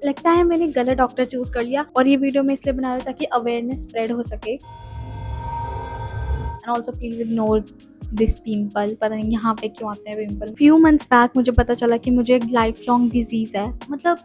लगता है मैंने गलत डॉक्टर चूज कर लिया, और ये वीडियो मैं इसलिए बना रही हूँ ताकि अवेयरनेस स्प्रेड हो सके। And also please ignore this pimple. पता नहीं यहाँ पे क्यों आते हैं पिंपल। फ्यू मंथ्स बैक मुझे पता चला कि मुझे एक लाइफ लॉन्ग डिजीज है, मतलब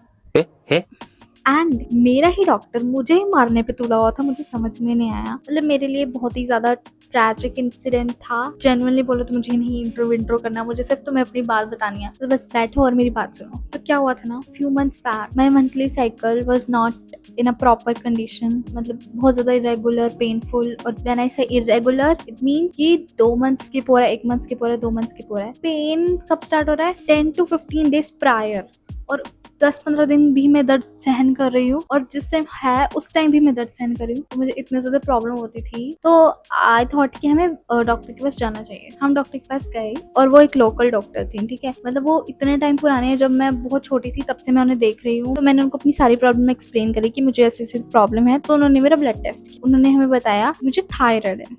एंड मेरा ही डॉक्टर मुझे ही मारने पे तुला हुआ था। मुझे समझ में नहीं आया, मतलब मेरे लिए बहुत ही ज्यादा ट्रैजिक इंसिडेंट था। जेन्युइनली बोलो तो मुझे नहीं इंट्रो करना, मुझे सिर्फ तुम्हें अपनी बात बतानी है, तो बस बैठो और मेरी बात सुनो। तो क्या हुआ था ना, few months back my monthly cycle was not in a proper condition, मतलब बहुत ज्यादा इरेगुलर, पेनफुल। और व्हेन आई से इरेगुलर इट मीन्स कि 2 मंथ्स के पूरा, 1 मंथ के पूरा, 2 मंथ्स के पूरा है। पेन कब स्टार्ट हो रहा है? 10 to 15 डेज प्रायर, और 10-15 दिन भी मैं दर्द सहन कर रही हूँ, और जिस टाइम है उस टाइम भी मैं दर्द सहन कर रही हूँ। तो मुझे इतने ज्यादा प्रॉब्लम होती थी, तो आई थॉट कि हमें डॉक्टर के पास जाना चाहिए। हम डॉक्टर के पास गए, और वो एक लोकल डॉक्टर थी, ठीक है। मतलब वो इतने टाइम पुराने हैं, जब मैं बहुत छोटी थी तब से मैं उन्हें देख रही हूँ। तो मैंने उनको अपनी सारी प्रॉब्लम एक्सप्लेन करी कि मुझे ऐसी ऐसी प्रॉब्लम है। तो उन्होंने मेरा ब्लड टेस्ट किया, उन्होंने हमें बताया मुझे थायराइड है।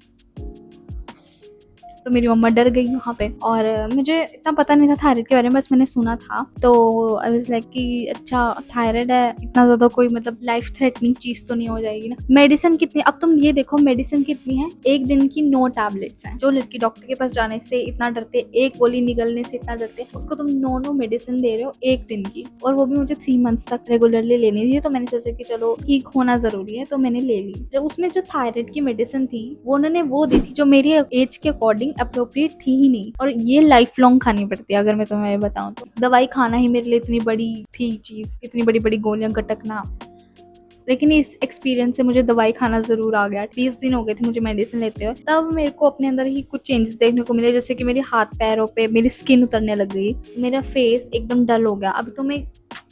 तो मेरी मम्मा डर गई वहाँ पे, और मुझे इतना पता नहीं था थायराइड के बारे में, बस मैंने सुना था। तो आई वाज लाइक कि अच्छा थायराइड है, इतना ज़्यादा कोई मतलब लाइफ थ्रेटनिंग चीज़ तो नहीं हो जाएगी ना। मेडिसिन कितनी, अब तुम ये देखो मेडिसिन कितनी है, एक दिन की 9 टैबलेट्स हैं। जो लड़की डॉक्टर के पास जाने से इतना डरते, एक गोली निगलने से इतना डरते, उसको तुम 9 मेडिसिन दे रहे हो एक दिन की, और वो भी मुझे 3 मंथ्स तक रेगुलरली लेनी थी। तो मैंने सोचा कि चलो ठीक होना जरूरी है, तो मैंने ले ली। जब उसमें जो थायराइड की मेडिसिन थी वो उन्होंने वो दी थी जो मेरी एज के अकॉर्डिंग अप्रोप्रिएट थी ही नहीं, और ये लाइफ लॉन्ग खानी पड़ती है। अगर मैं तुम्हें बताऊं तो दवाई खाना ही मेरे लिए इतनी बड़ी थी चीज, इतनी बड़ी बड़ी गोलियां गटकना। लेकिन इस एक्सपीरियंस से मुझे दवाई खाना जरूर आ गया। 20 दिन हो गए थे मुझे मेडिसिन लेते हुए, तब मेरे को अपने अंदर ही कुछ चेंजेस देखने को मिले, जैसे कि मेरे हाथ पैरों पे मेरी स्किन उतरने लग गई, मेरा फेस एकदम डल हो गया। अभी तो मैं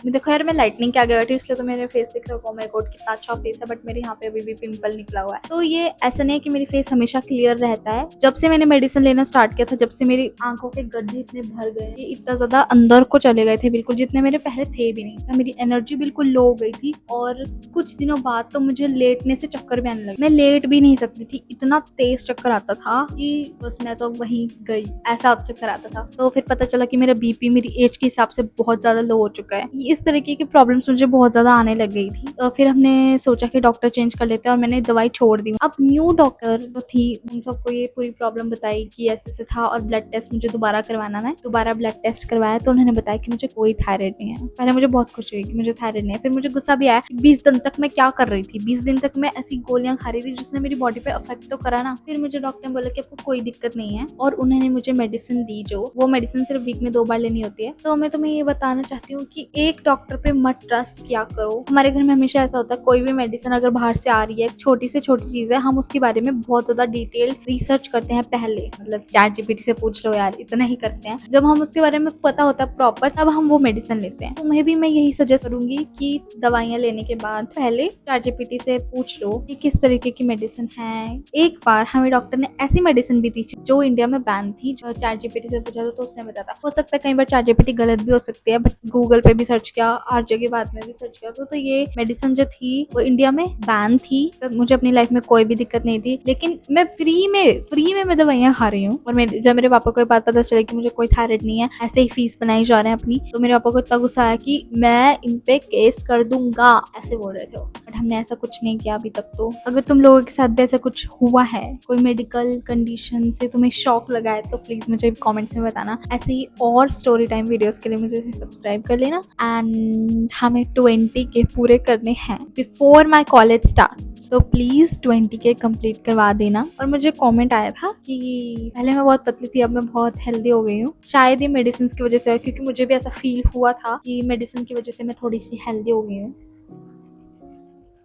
देखो यार, मैं लाइटनिंग के आगे बैठी, इसलिए तो मेरे फेस दिख रहा है, मेरे कोट कितना अच्छा फेस है, बट मेरे यहाँ पे अभी भी पिंपल निकला हुआ है। तो ये ऐसा नहीं है कि मेरी फेस हमेशा क्लियर रहता है। जब से मैंने मेडिसिन लेना स्टार्ट किया था, जब से मेरी आंखों के गड्ढे इतने भर गए, ये इतना ज्यादा अंदर को चले गए थे बिल्कुल, जितने मेरे पहले थे भी नहीं था। मेरी एनर्जी बिल्कुल लो हो गई थी, और कुछ दिनों बाद तो मुझे लेटने से चक्कर भी आने लगे। मैं लेट भी नहीं सकती थी, इतना तेज चक्कर आता था कि बस मैं तो वहीं गई, ऐसा चक्कर आता था। तो फिर पता चला कि मेरा बीपी मेरी एज के हिसाब से बहुत ज्यादा लो हो चुका है। इस तरीके की प्रॉब्लम्स मुझे बहुत ज्यादा आने लग गई थी। तो फिर हमने सोचा कि डॉक्टर चेंज कर लेते हैं, और मैंने दवाई छोड़ दी। अब न्यू डॉक्टर जो थी उन सबको ये पूरी प्रॉब्लम बताई कि ऐसे से था, और ब्लड टेस्ट मुझे दोबारा करवाना है। दोबारा ब्लड टेस्ट करवाया तो उन्होंने बताया कि मुझे कोई थायराइड नहीं है। पहले मुझे बहुत खुशी हुई कि मुझे थायराइड नहीं है, फिर मुझे गुस्सा भी आया कि 20 दिन तक मैं क्या कर रही थी। 20 दिन तक मैं ऐसी गोलियां खा रही थी जिसने मेरी बॉडी पे अफेक्ट तो करा ना। फिर मुझे डॉक्टर ने बोला कि आपको कोई दिक्कत नहीं है, और उन्होंने मुझे मेडिसिन दी, जो वो मेडिसिन सिर्फ वीक में 2 बार लेनी होती है। तो मैं तुम्हें ये बताना चाहती हूँ कि एक डॉक्टर पे मत ट्रस्ट किया करो। हमारे घर में हमेशा ऐसा होता है, कोई भी मेडिसिन अगर बाहर से आ रही है, छोटी से छोटी चीज है, हम उसके बारे में बहुत ज्यादा डिटेल रिसर्च करते हैं पहले, मतलब चैट जीपीटी से पूछ लो यार, इतना ही करते हैं। जब हम उसके बारे में पता होता है प्रॉपर, तब हम वो मेडिसिन लेते हैं। तुम्हें भी मैं यही सजेस्ट करूंगी कि दवाइयां लेने के बाद पहले चैट जीपीटी से पूछ लो कि किस तरीके की मेडिसिन है। एक बार हमें डॉक्टर ने ऐसी मेडिसिन भी दी जो इंडिया में बैन थी, जो चैट जीपीटी से पूछा तो उसने बताया। हो सकता है कई बार चैट जीपीटी गलत भी हो सकती है, बट गूगल पे भी सर्च किया, हर जगह बाद में भी सर्च किया, तो ये मेडिसिन जो थी वो इंडिया में बैन थी। तो मुझे अपनी लाइफ में कोई भी दिक्कत नहीं थी, लेकिन मैं फ्री में मैं दवाइयां खा रही हूँ। और जब मेरे पापा को ये बात पता चली कि मुझे कोई थायराइड नहीं है, ऐसे ही फीस बनाई जा रहे हैं अपनी, तो मेरे पापा को इतना गुस्सा आया कि मैं इन पे केस कर दूंगा, ऐसे बोल रहे थे वो। बट हमने ऐसा कुछ नहीं किया अभी तक। तो अगर तुम लोगों के साथ भी ऐसा कुछ हुआ है, कोई मेडिकल कंडीशन से तुम्हें शॉक लगा है, तो प्लीज मुझे कमेंट्स में बताना। ऐसे ही और स्टोरी टाइम वीडियोस के लिए मुझे सब्सक्राइब कर लेना। एंड हमें 20 के पूरे करने हैं before my college start, so please 20 के कंप्लीट करवा देना। और मुझे कमेंट आया था कि पहले मैं बहुत पतली थी, अब मैं बहुत हेल्दी हो गई हूँ। शायद ये मेडिसिन की वजह से, क्योंकि मुझे भी ऐसा फील हुआ था कि मेडिसिन की वजह से मैं थोड़ी सी हेल्दी हो गई हूँ।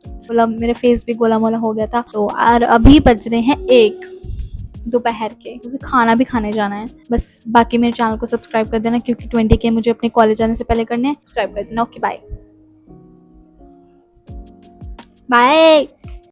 मतलब मेरे फेस भी गोला मोला हो गया था। तो और अभी बज रहे हैं 1 दोपहर के, मुझे खाना भी खाने जाना है। बस बाकी मेरे चैनल को सब्सक्राइब कर देना, क्योंकि 20 के मुझे अपने कॉलेज जाने से पहले करने हैं। सब्सक्राइब कर देना। Okay bye bye.